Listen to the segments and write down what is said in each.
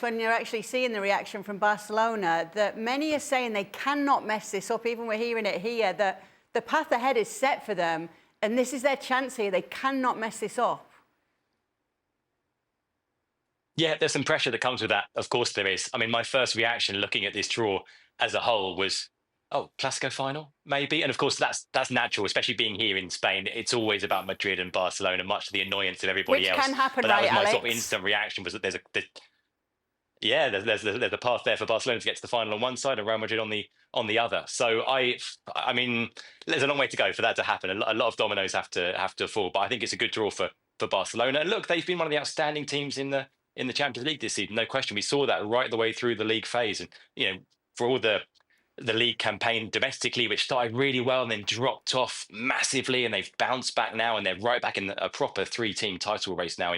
Alex, when you're actually seeing the reaction from Barcelona, that many are saying they cannot mess this up. Even we're hearing it here, that the path ahead is set for them, and this is their chance here. They cannot mess this up. Yeah, there's some pressure that comes with that. Of course there is. I mean, my first reaction looking at this draw as a whole was, oh, Clasico final, maybe. And of course, that's natural, especially being here in Spain. It's always about Madrid and Barcelona, much to the annoyance of everybody else. Which can happen, but that right, was my Alex? sort of instant reaction, was that there's a path there for Barcelona to get to the final on one side and Real Madrid on the other. So I mean, there's a long way to go for that to happen. A lot of dominoes have to fall, but I think it's a good draw for Barcelona. And look, they've been one of the outstanding teams in the Champions League this season, no question. We saw that right the way through the league phase, and for all the league campaign domestically, which started really well and then dropped off massively, and they've bounced back now, and they're right back in a proper 3-team title race now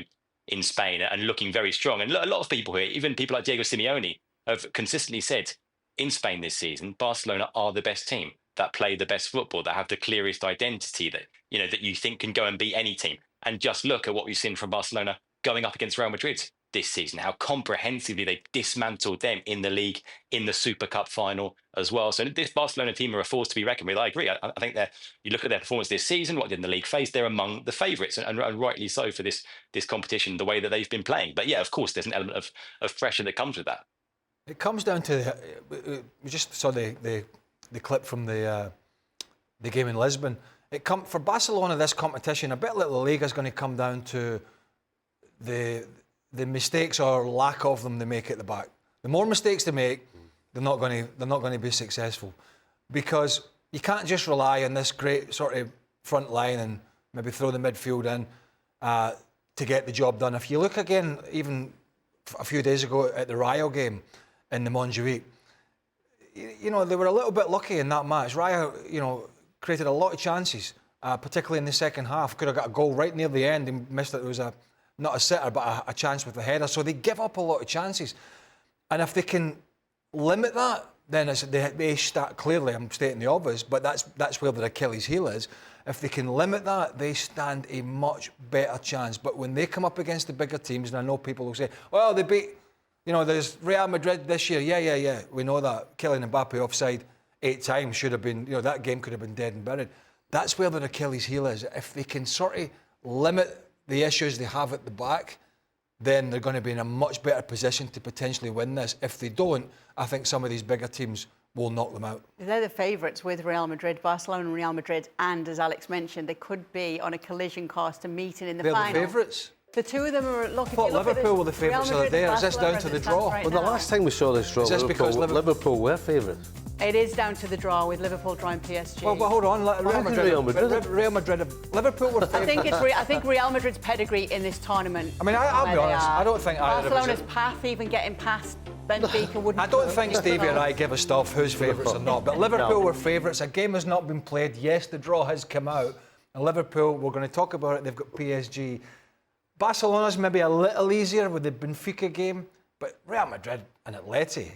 in Spain, and looking very strong. And a lot of people here, even people like Diego Simeone, have consistently said in Spain this season, Barcelona are the best team, that play the best football, that have the clearest identity, that that you think can go and beat any team. And just look at what we've seen from Barcelona going up against Real Madrid this season, how comprehensively they dismantled them in the league, in the Super Cup final as well. So this Barcelona team are a force to be reckoned with. I agree. I think you look at their performance this season, what they did in the league phase, they're among the favourites, and rightly so for this competition, the way that they've been playing. But yeah, of course, there's an element of pressure that comes with that. It comes down to, we just saw the clip from the game in Lisbon. For Barcelona, this competition, a bit like La Liga, is going to come down to the mistakes or lack of them they make at the back. The more mistakes they make, they're not going to be successful, because you can't just rely on this great sort of front line and maybe throw the midfield in to get the job done. If you look again, even a few days ago at the Rayo game in the Montjuic, they were a little bit lucky in that match. Rayo, created a lot of chances, particularly in the second half. Could have got a goal right near the end and missed it. It was not a sitter, but a chance with the header. So they give up a lot of chances. And if they can limit that, then they start, clearly, I'm stating the obvious, but that's where their Achilles heel is. If they can limit that, they stand a much better chance. But when they come up against the bigger teams, and I know people will say, well, they beat, there's Real Madrid this year. Yeah, we know that. Kylian Mbappe offside 8 times should have been, that game could have been dead and buried. That's where their Achilles heel is. If they can sort of limit the issues they have at the back, then they're going to be in a much better position to potentially win this. If they don't, I think some of these bigger teams will knock them out. They're the favourites with Real Madrid, Barcelona and Real Madrid, and as Alex mentioned, they could be on a collision course to meeting in the final. They're the favourites. The two of them are looking. I thought Liverpool were the favourites of the day. Is this down to the draw? Right, well, the last time we saw this draw, Liverpool were favourites. It is down to the draw with Liverpool drawing PSG. Well, but hold on, Real Madrid, Liverpool were favourites. I think Real Madrid's pedigree in this tournament. I mean, I'll be honest. I don't think Barcelona's path, even getting past Benfica, wouldn't. I don't think Stevie and I give a stuff who's favourites or not. But Liverpool were favourites. A game has not been played. Yes, the draw has come out, and Liverpool, we're going to talk about it. They've got PSG. Barcelona's maybe a little easier with the Benfica game, but Real Madrid and Atleti,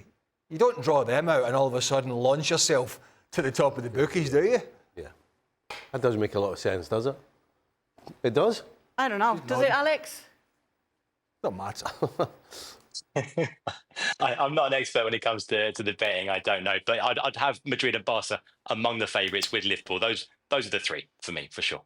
you don't draw them out and all of a sudden launch yourself to the top of the bookies, do you? Yeah. That doesn't make a lot of sense, does it? It does? I don't know. Does it, Alex? Don't matter. I'm not an expert when it comes to the betting. I don't know. But I'd have Madrid and Barca among the favourites with Liverpool. Those are the three for me, for sure.